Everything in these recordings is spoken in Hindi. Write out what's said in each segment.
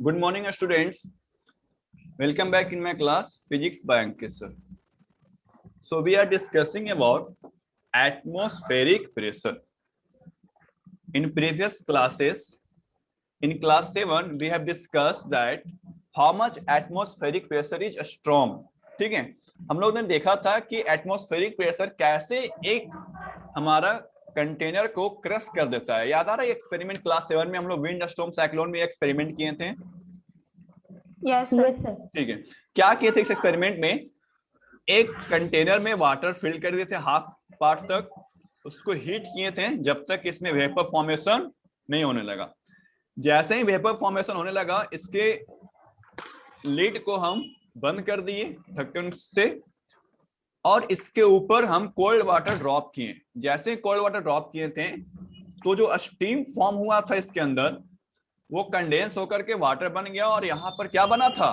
Good morning, students. Welcome back in my class, Physics by Ankit sir. So we are discussing about atmospheric pressure. In previous classes, in class 7, we have discussed that how much atmospheric pressure is strong. ठीक है, हम लोग ने देखा था कि एटमॉस्फेरिक प्रेशर कैसे एक हमारा कंटेनर को क्रश कर देता है। याद आ रहा है एक्सपेरिमेंट क्लास 7 में हम लोग विंड स्टॉर्म साइक्लोन में एक्सपेरिमेंट किए थे। Yes sir. ठीक है, क्या किए थे इस एक्सपेरिमेंट में? एक कंटेनर में वाटर फिल कर दिए थे हाफ पार्ट तक, उसको हीट किए थे जब तक इसमें वेपर फॉर्मेशन नहीं होने लगा। जैसे ही वेपर फॉर्मेशन होने लगा, इसके लिड को हम बंद कर दिए ढक्कन से और इसके ऊपर हम कोल्ड वाटर ड्रॉप किए। जैसे कोल्ड वाटर ड्रॉप किए थे तो जो स्टीम फॉर्म हुआ था इसके अंदर वो कंडेंस होकर के वाटर बन गया और यहाँ पर क्या बना था?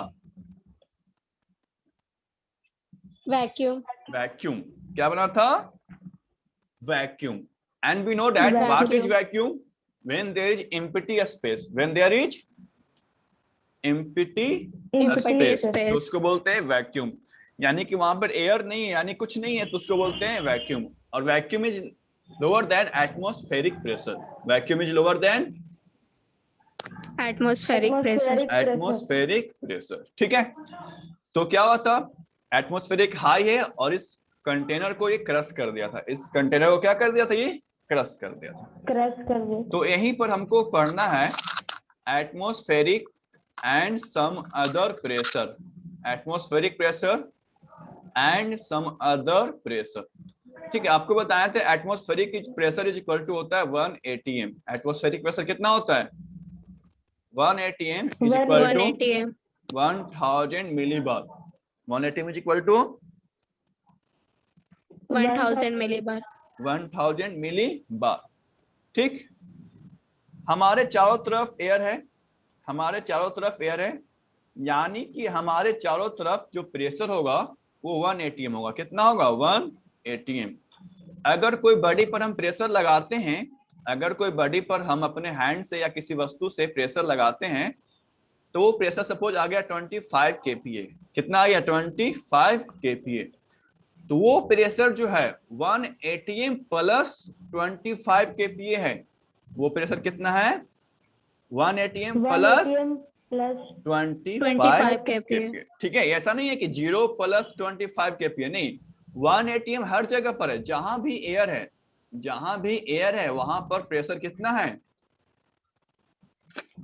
वैक्यूम। वैक्यूम। क्या बना था? Vacuum. And we know that what is vacuum? When there is empty space. When there is empty space तो उसको बोलते हैं वैक्यूम। यानी कि वहां पर एयर नहीं है, यानी कुछ नहीं है, तो उसको बोलते हैं वैक्यूम। और vacuum is lower than atmospheric pressure. Vacuum is lower than atmospheric pressure. Atmospheric pressure. ठीक है, तो क्या हुआ था? एटमॉस्फेरिक हाई है और इस कंटेनर को ये क्रश कर दिया था। इस कंटेनर को क्या कर दिया था? ये क्रश कर दिया था। क्रश कर दिया। तो यहीं पर हमको पढ़ना है atmospheric and some other pressure. Atmospheric pressure and some other pressure. ठीक है, आपको बताया था atmospheric pressure is equal to होता है 1 atm। एटमॉस्फेरिक प्रेशर कितना होता है? 1 atm is equal to 1000 millibar. 1 atm is equal to 1000 millibar. 1000 millibar. ठीक, हमारे चारों तरफ एयर है, हमारे चारों तरफ एयर है, यानी कि हमारे चारों तरफ जो प्रेशर होगा वो 1 atm होगा। कितना होगा? 1 atm। अगर कोई बॉडी पर हम प्रेशर लगाते हैं, अगर कोई बॉडी पर हम अपने हैंड से या किसी वस्तु से प्रेशर लगाते हैं तो वो प्रेशर सपोज आ गया 25 kPa। कितना आ गया? 25 kPa। तो वो प्रेशर जो है 1 atm प्लस 25 kPa है। वो प्रेशर कितना है? 1 atm प्लस 25 kPa। ठीक है, ऐसा नहीं है कि 0 प्लस 25 kPa, नहीं, 1 atm हर जगह पर है। जहां भी एयर है, जहां भी एयर है वहां पर प्रेशर कितना है?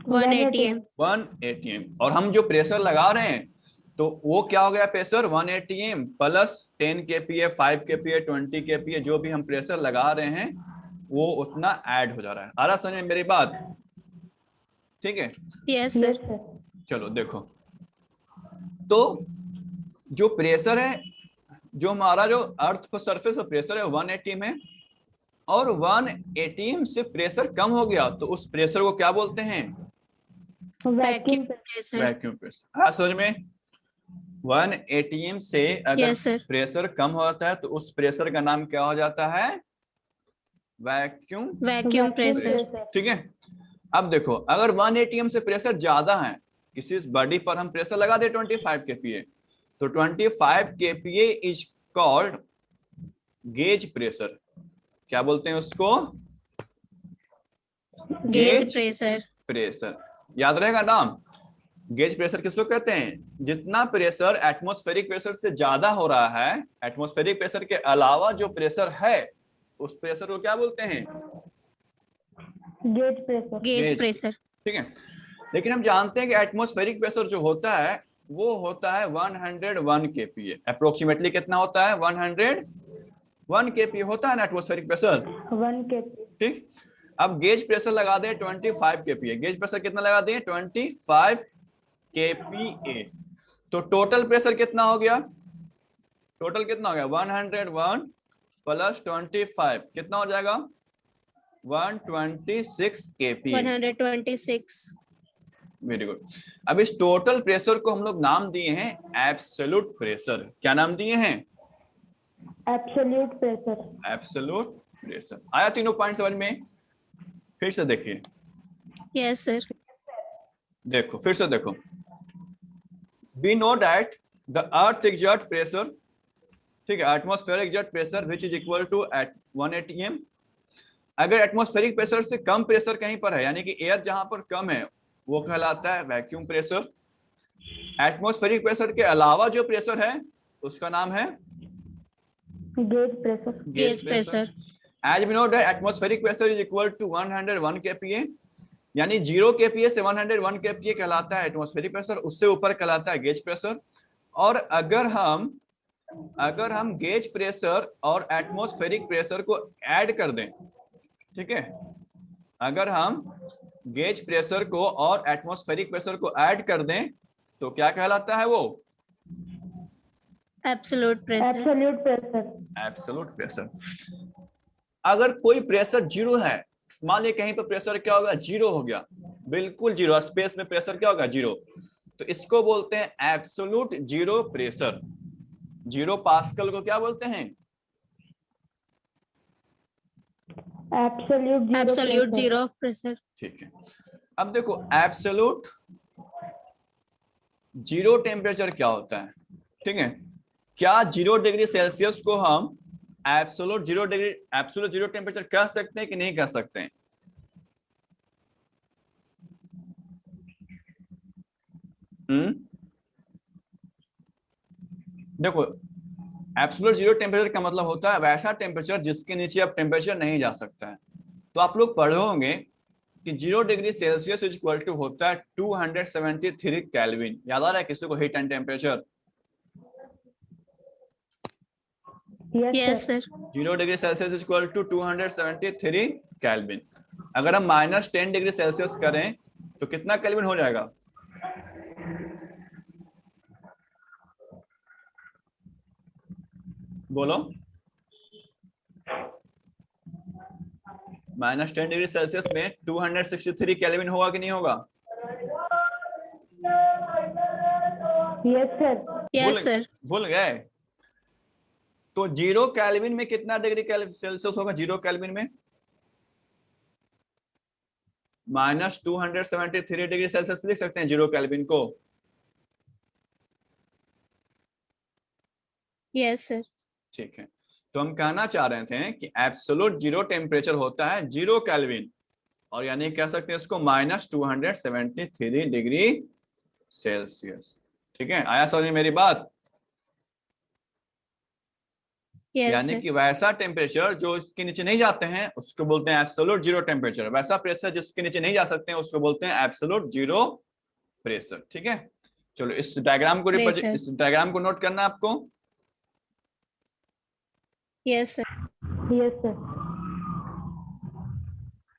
1 atm। 1 atm। और हम जो प्रेशर लगा रहे हैं तो वो क्या हो गया? Pressure 1 atm plus 10 kPa, 5 kPa, 20 kPa, जो भी हम प्रेशर लगा रहे हैं वो उतना ऐड हो जा रहा है। आ रहा समझ में मेरी बात? ठीक है, यस सर। चलो देखो, तो जो प्रेशर है, जो हमारा जो अर्थ पर सरफेस पर प्रेशर है 1 atm है, और 1 atm से प्रेशर कम हो गया तो उस प्रेशर को क्या बोलते हैं? Vacuum pressure. Vacuum pressure. हाँ, समझ में? 1 atm से अगर प्रेशर कम होता है तो उस प्रेशर का नाम क्या हो जाता है? Vacuum pressure. ठीक है, अब देखो, अगर 1 atm से प्रेशर ज्यादा है, किसी बॉडी पर हम प्रेशर लगा दे 25 kPa, तो 25 kPa is called gauge pressure. क्या बोलते हैं उसको? Gauge pressure. प्रेशर याद रहेगा नाम। गेज प्रेशर किसको कहते हैं? जितना प्रेशर एटमॉस्फेरिक प्रेशर से ज्यादा हो रहा है, एटमॉस्फेरिक प्रेशर के अलावा जो प्रेशर है उस प्रेशर को क्या बोलते हैं? Gauge pressure. ठीक है, लेकिन हम जानते हैं कि एटमॉस्फेरिक प्रेशर जो होता है वो होता है 101 kPa। अप्रोक्सीमेटली कितना होता है? 101 kPa होता है ना एटमॉस्फेरिक प्रेशर। 1 kPa। ठीक, अब गेज प्रेशर लगा दें 25 kPa। गेज प्रेशर कितना लगा दें? 25 kPa। तो टोटल प्रेशर कितना हो गया? टोटल कितना हो गया? 101 प्लस 25 कितना हो जाएगा? 126 kPa। 126। Very good. अब इस टोटल प्रेशर को हम लोग नाम दिए हैं एब्सोल्यूट प्रेशर। क्या नाम दिए हैं? Absolute pressure. Absolute pressure. आया तीनों पॉइंट समझ में? फिर से देखिए। Yes sir. देखो फिर से देखो, we know that the earth exert pressure, ठीक है, atmospheric exert pressure which is equal to 1 atm। अगर एटमॉस्फेरिक प्रेशर से कम प्रेशर कहीं पर है, यानी कि एयर जहां पर कम है, वो कहलाता है वैक्यूम प्रेशर। एटमॉस्फेरिक प्रेशर के अलावा जो प्रेशर है उसका नाम है gauge pressure. Gauge pressure. As we know that atmospheric pressure is equal to 101 kPa, यानी 0 kPa से 101 kPa कहलाता है एटमॉस्फेरिक प्रेशर, उससे ऊपर कहलाता है गेज प्रेशर। और अगर हम गेज प्रेशर और एटमॉस्फेरिक प्रेशर को ऐड कर दें, ठीक है, अगर हम गेज प्रेशर को और एटमॉस्फेरिक प्रेशर को ऐड कर दें तो क्या कहलाता है वो? Absolute pressure. Absolute pressure. Absolute pressure. अगर कोई प्रेशर जीरो है, मान लीजिए कहीं पर प्रेशर क्या होगा, जीरो हो गया, बिल्कुल जीरो, स्पेस में प्रेशर क्या होगा, जीरो, तो इसको बोलते हैं एब्सोल्यूट जीरो प्रेशर। 0 पास्कल को क्या बोलते हैं? Absolute zero pressure. ठीक है, अब देखो एब्सोल्यूट जीरो टेम्परेचर क्या होता है, ठीक है, क्या 0 डिग्री सेल्सियस को हम एब्सोल्यूट जीरो टेम्परेचर कह सकते हैं कि नहीं कह सकते हैं? देखो एब्सोल्यूट जीरो टेम्परेचर का मतलब होता है वैसा टेम्परेचर जिसके नीचे अब टेम्परेचर नहीं जा सकता है। तो आप लोग पढ़े होंगे कि 0 degree Celsius is equal to होता है 273 केल्विन। याद आ रहा है किसी को heat and temperature? Yes sir. 0 degree Celsius is equal to 273 kelvin. अगर हम -10 डिग्री सेल्सियस करें तो कितना केल्विन हो जाएगा? बोलो। -10 डिग्री सेल्सियस में 263 केल्विन होगा कि नहीं होगा? Yes sir. Yes sir. भूल गए? तो 0 केल्विन में कितना डिग्री सेल्सियस होगा? 0 केल्विन में -273 डिग्री सेल्सियस लिख सकते हैं 0 केल्विन को। Yes sir. ठीक है, तो हम कहना चाह रहे थे कि एब्सोल्यूट जीरो टेम्परेचर होता है 0 केल्विन, और यानी कह सकते हैं इसको -273 डिग्री सेल्सियस। ठीक है, आया समझ में मेरी बात? यानी कि वैसा टेम्परेचर जो इसके नीचे नहीं जाते हैं उसको बोलते हैं एब्सोल्यूट जीरो टेम्परेचर, वैसा प्रेशर जिसके नीचे नहीं जा सकते हैं उसको बोलते हैं एब्सोल्यूट जीरो प्रेशर। ठीक है, चलो इस डायग्राम को नोट करना आपको। Yes sir. Yes sir.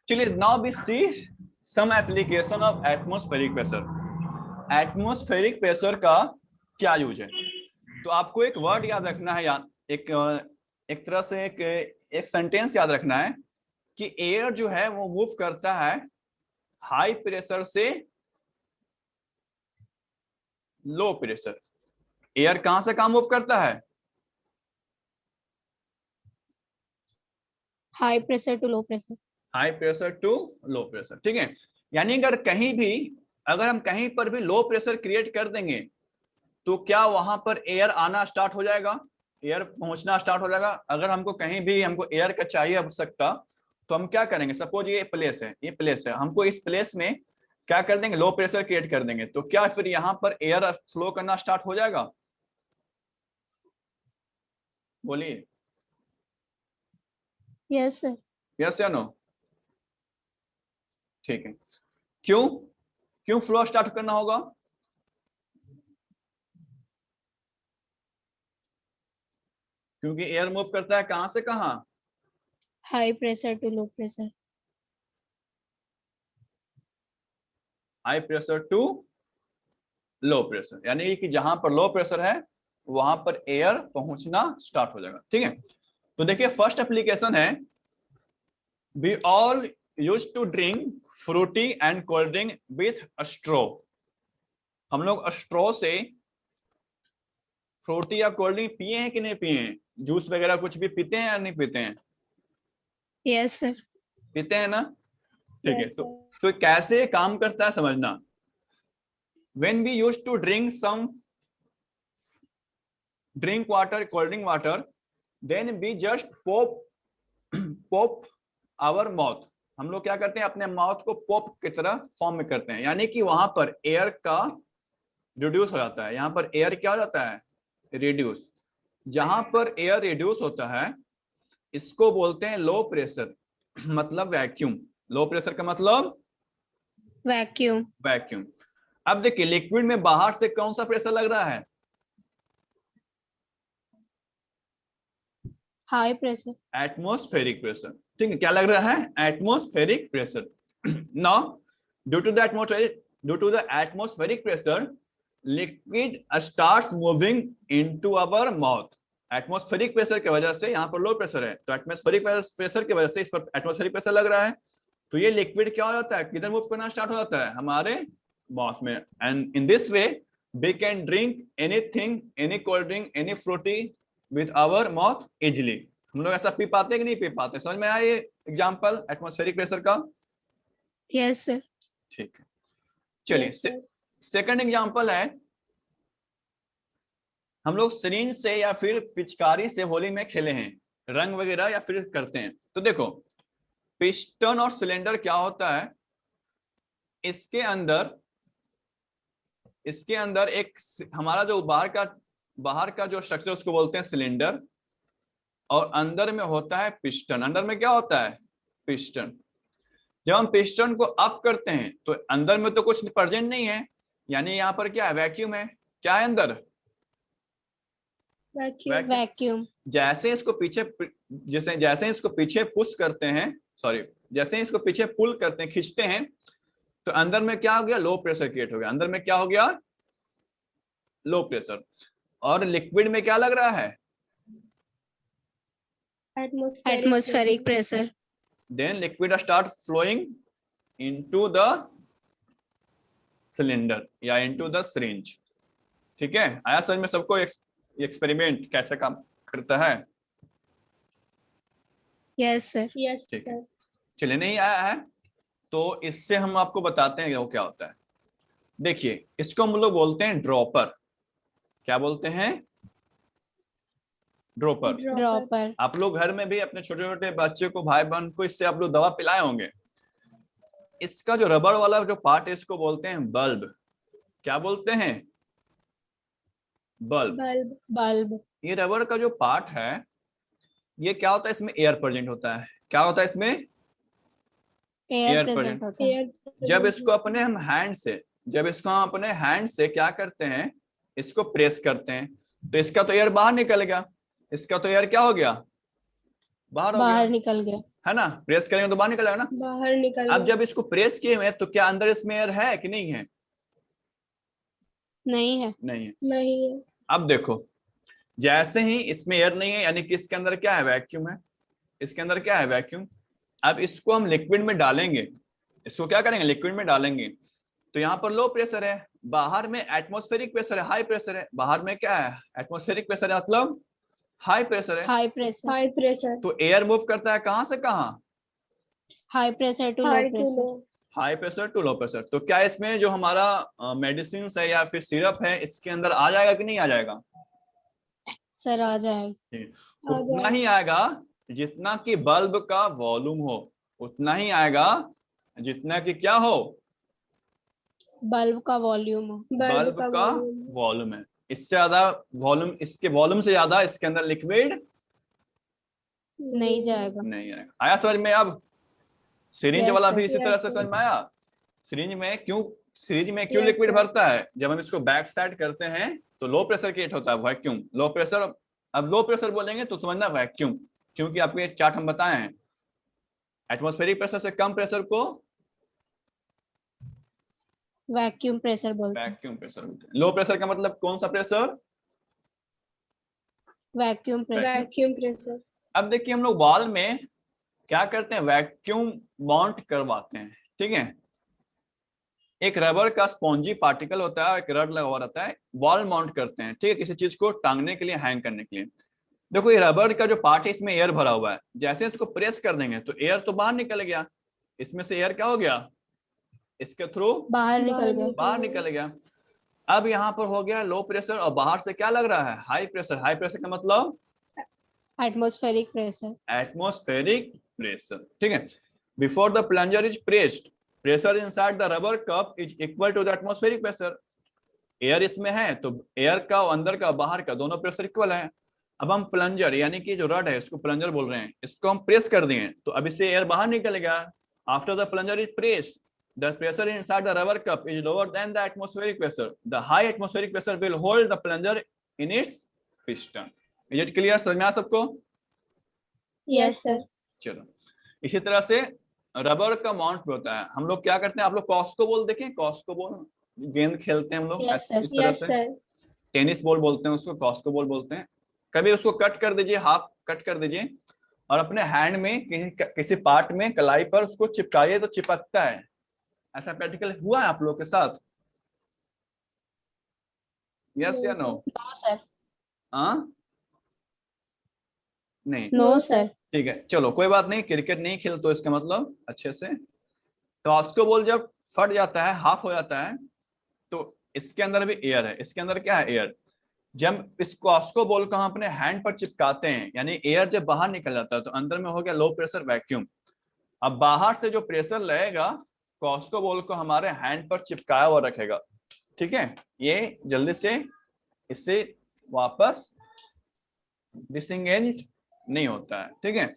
चलिए now we see some application of atmospheric pressure. Atmospheric pressure का क्या यूज है? तो आपको एक वर्ड याद रखना है, एक तरह से एक सेंटेंस याद रखना है कि एयर जो है वो मूव करता है हाई प्रेशर से लो प्रेशर। एयर कहां से कहां मूव करता है? High pressure to low pressure. High pressure to low pressure. ठीक है, यानी अगर हम कहीं पर भी लो प्रेशर क्रिएट कर देंगे तो क्या वहां पर एयर आना स्टार्ट हो जाएगा, एयर पहुंचना स्टार्ट हो जाएगा। अगर हमको कहीं भी एयर का चाहिए आवश्यकता तो हम क्या करेंगे, सपोज ये प्लेस है, हमको इस प्लेस में क्या कर देंगे, लो प्रेशर क्रिएट कर देंगे, तो क्या फिर यहाँ पर एयर फ्लो करना स्टार्ट हो जाएगा? बोलिए। Yes sir. यस या नो? ठीक है, क्यों फ्लो स्टार्ट करना होगा? क्योंकि एयर मूव करता है कहां से कहां? High pressure to low pressure. High pressure to low pressure, यानी कि जहां पर लो प्रेशर है वहां पर एयर पहुंचना स्टार्ट हो जाएगा। ठीक है, तो देखिए फर्स्ट एप्लीकेशन है, we all used to drink Frooti and cold drink with straw. हम लोग स्ट्रॉ से फ्रूटी या कोल्ड ड्रिंक पिए हैं कि नहीं पिए हैं? जूस वगैरह कुछ भी पीते हैं या नहीं पीते हैं? Yes sir. पीते हैं ना? ठीक है, Yes, तो कैसे काम करता है समझना। when we used to drink some drink water, cold drink water, then we just pop our mouth. हम लोग क्या करते हैं, अपने माउथ को पॉप की तरह फॉर्म में करते हैं, यानी कि वहां पर एयर का रिड्यूस हो जाता है। यहाँ पर एयर क्या हो जाता है, रिड्यूस। जहां पर एयर रिड्यूस होता है इसको बोलते हैं लो प्रेशर, मतलब वैक्यूम। लो प्रेशर का मतलब वैक्यूम। वैक्यूम। अब देखिए लिक्विड में बाहर से कौन सा प्रेशर लग रहा है, हाई प्रेशर। Atmospheric pressure. ठीक है, क्या लग रहा है, atmospheric pressure. Now due to the atmospheric pressure liquid starts moving into our mouth. Atmospheric pressure की वजह से यहाँ पर लो प्रेशर है, तो एटमॉस्फेरिक प्रेशर की वजह से इस पर एटमॉस्फेरिक प्रेशर लग रहा है, तो ये लिक्विड क्या हो जाता है, किधर मूव करना स्टार्ट हो जाता है, हमारे माउथ में। And in this way we can drink anything, any cold drink, any Frooti with our mouth easily. हम लोग ऐसा पी पाते हैं कि नहीं पी पाते, समझ में आया ये एग्जाम्पल एटमॉस्फेरिक प्रेशर का? Yes sir. ठीक है, चलिए सेकंड एग्जाम्पल है, हम लोग सिरिंज से या फिर पिचकारी से होली में खेले हैं, रंग वगैरह या फिर करते हैं। तो देखो पिस्टन और सिलेंडर क्या होता है, इसके अंदर एक हमारा जो बाहर का जो स्ट्रक्चर उसको बोलते हैं सिलेंडर, और अंदर में होता है पिस्टन। अंदर में क्या होता है, पिस्टन। जब हम पिस्टन को अप करते हैं तो अंदर में तो कुछ प्रेजेंट नहीं है, यानी यहाँ पर क्या है, वैक्यूम है। क्या है अंदर, वैक्यूम। जैसे इसको पीछे पुश करते हैं, जैसे इसको पीछे पुल करते हैं, खींचते हैं, तो अंदर में क्या हो गया, लो प्रेशर क्रिएट हो गया। अंदर में क्या हो गया, लो प्रेशर। और लिक्विड में क्या लग रहा है, atmospheric pressure. Then liquid start flowing into the cylinder या इनटू द सिरिंज। ठीक है, आया समझ में सबको एक्सपेरिमेंट कैसे काम करता है? Yes sir. यस ठीक है, सर। चलिए नहीं आया है तो इससे हम आपको बताते हैं वो क्या होता है। देखिए इसको हम लोग बोलते हैं ड्रॉपर। क्या बोलते हैं, ड्रॉपर। ड्रॉपर। आप लोग घर में भी अपने छोटे छोटे बच्चे को, भाई बहन को, इससे आप लोग दवा पिलाए होंगे। इसका जो रबर वाला जो पार्ट है इसको बोलते हैं बल्ब। क्या बोलते हैं, बल्ब। बल्ब। ये रबर का जो पार्ट है ये क्या होता है, इसमें एयर प्रेजेंट होता है। क्या होता है इसमें, एयर प्रेजेंट होता है। जब इसको हम अपने हैंड से क्या करते हैं, इसको प्रेस करते हैं, तो इसका तो एयर बाहर निकल गया, इसका तो एयर क्या हो गया, बाहर निकल गया, है ना। प्रेस करेंगे तो बाहर निकल जाएगा ना, बाहर निकल। अब जब इसको प्रेस किए हुए तो क्या अंदर इसमें एयर है कि नहीं है? नहीं है। नहीं है। अब देखो जैसे ही इसमें एयर नहीं है, यानी कि इसके अंदर क्या है, वैक्यूम है। इसके अंदर क्या है, वैक्यूम। अब इसको हम लिक्विड में डालेंगे, इसको क्या करेंगे, लिक्विड में डालेंगे, तो यहाँ पर लो प्रेशर है, बाहर में एटमॉस्फेरिक प्रेशर है, हाई प्रेशर है। बाहर में क्या है, एटमॉस्फेरिक प्रेशर है, मतलब हाई प्रेशर है। High pressure. तो एयर मूव करता है कहां से कहां, high pressure to low pressure. High pressure to low pressure. तो क्या इसमें जो हमारा मेडिसिन है या फिर सिरप है इसके अंदर आ जाएगा कि नहीं आ जाएगा? सर आ जाएगा। उतना ही आएगा जितना कि बल्ब का वॉल्यूम हो, उतना ही आएगा जितना कि क्या हो, बल्ब का वॉल्यूम हो। बल्ब का वॉल्यूम है। इससे ज्यादा वॉल्यूम, इसके वॉल्यूम से ज्यादा इसके अंदर लिक्विड नहीं जाएगा। नहीं आएगा। आया समझ में? अब सिरिंज Yes, वाला sir. भी इसी तरह से समझ में आया। सिरिंज में क्यों लिक्विड भरता है, जब हम इसको बैक साइड करते हैं तो लो प्रेशर क्रिएट होता है, वैक्यूम। लो प्रेशर, अब लो प्रेशर बोलेंगे तो समझना वैक्यूम, क्योंकि आपको ये चार्ट हम बताए हैं। एटमॉस्फेरिक प्रेशर से कम प्रेशर को वैक्यूम प्रेशर बोलते हैं। वैक्यूम प्रेशर बोलते हैं। लो प्रेशर का मतलब कौन सा प्रेशर, वैक्यूम प्रेशर। अब देखिए हम लोग वॉल में क्या करते हैं, वैक्यूम माउंट करवाते हैं। ठीक है, एक रबर का स्पॉन्जी पार्टिकल होता है, एक रड लगा हुआ रहता है, वॉल माउंट करते हैं। ठीक है, किसी चीज को टांगने के लिए, हैंग करने के लिए। देखो ये रबर का जो पार्ट है इसमें एयर भरा हुआ है, जैसे इसको प्रेस कर देंगे तो एयर तो बाहर निकल गया, इसमें से एयर क्या हो गया, इसके थ्रू बाहर निकल गया। बाहर निकल गया। अब यहाँ पर हो गया लो प्रेशर और बाहर से क्या लग रहा है, हाई प्रेशर। हाई प्रेशर का मतलब एटमॉस्फेरिक प्रेशर। एटमॉस्फेरिक प्रेशर, ठीक है। Before the plunger is pressed, pressure inside the rubber cup is equal to the atmospheric pressure. Air इसमें है तो एयर का अंदर का बाहर का दोनों प्रेशर इक्वल है। अब हम प्लंजर यानी कि जो रड है इसको प्लंजर बोल रहे हैं, इसको हम प्रेस कर दिए तो अब इससे एयर बाहर निकलेगा। After the plunger is pressed, the pressure inside the rubber cup is lower than the atmospheric pressure. The high atmospheric pressure will hold the plunger in its piston. Is it clear? समझ में आ सबको? Yes sir. चलो, इसी तरह से रबर का माउंट भी होता है। हम लोग क्या करते हैं, आप लोग कॉस्को बॉल देखें, कॉस्को बॉल गेंद खेलते हैं हम लोग यस सर। इस तरह से, टेनिस बॉल बोलते हैं उसको, कॉस्को बॉल बोलते हैं। कभी उसको कट कर दीजिए, हाफ कट कर दीजिए और अपने हैंड में किसी पार्ट में कलाई पर उसको चिपकाइए तो चिपकता है। ऐसा प्रैक्टिकल हुआ है आप लोग के साथ? यस या नो? No sir. हाँ नहीं? No sir. ठीक है, चलो कोई बात नहीं, क्रिकेट नहीं खेल तो इसका मतलब अच्छे से। तो कॉस्को बॉल जब फट जाता है, हाफ हो जाता है, तो इसके अंदर भी एयर है। इसके अंदर क्या है, एयर। जब इस कॉस्को बॉल को हम अपने हैंड पर चिपकाते हैं, यानी एयर जब बाहर निकल जाता है तो अंदर में हो गया लो प्रेशर वैक्यूम। अब बाहर से जो प्रेशर लगेगा कॉस्को बॉल को हमारे हैंड पर चिपकाया हुआ रखेगा, ठीक है। ये जल्दी से इससे वापस डिसएंगेज नहीं होता है, ठीक है।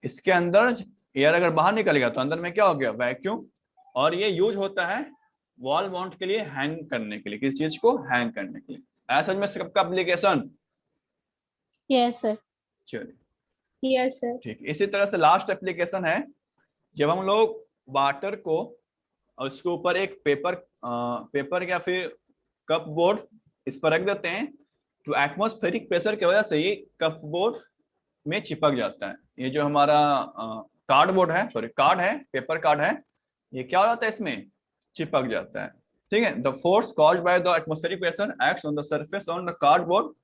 इसके अंदर एयर अगर बाहर निकलेगा तो अंदर में क्या हो गया, वैक्यूम। और ये यूज होता है वॉल माउंट के लिए, हैंग करने के लिए, किसी चीज को हैंग करने के लिए। ऐसा में सबका एप्लीकेशन? Yes sir. चलिए यस सर। ठीक। इसी तरह से लास्ट एप्लीकेशन है, जब हम लोग वाटर को और उसके ऊपर एक पेपर या फिर कप बोर्ड इस पर रख देते हैं तो एटमॉस्फेरिक प्रेशर की वजह से ये कप बोर्ड में चिपक जाता है। ये जो हमारा कार्डबोर्ड है, सॉरी कार्ड है, पेपर कार्ड है, ये क्या हो जाता है, इसमें चिपक जाता है, ठीक है। The force caused by the atmospheric pressure acts on the surface on the cardboard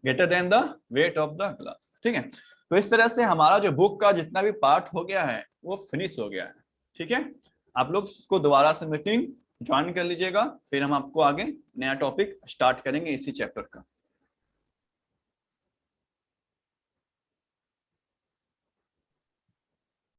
greater than the weight of the glass, ठीक है। तो इस तरह से हमारा जो बुक का जितना भी पार्ट हो गया है वो फिनिश हो गया है, ठीक है। आप लोग उसको दोबारा से मीटिंग ज्वाइन कर लीजिएगा, फिर हम आपको आगे नया टॉपिक स्टार्ट करेंगे इसी चैप्टर का।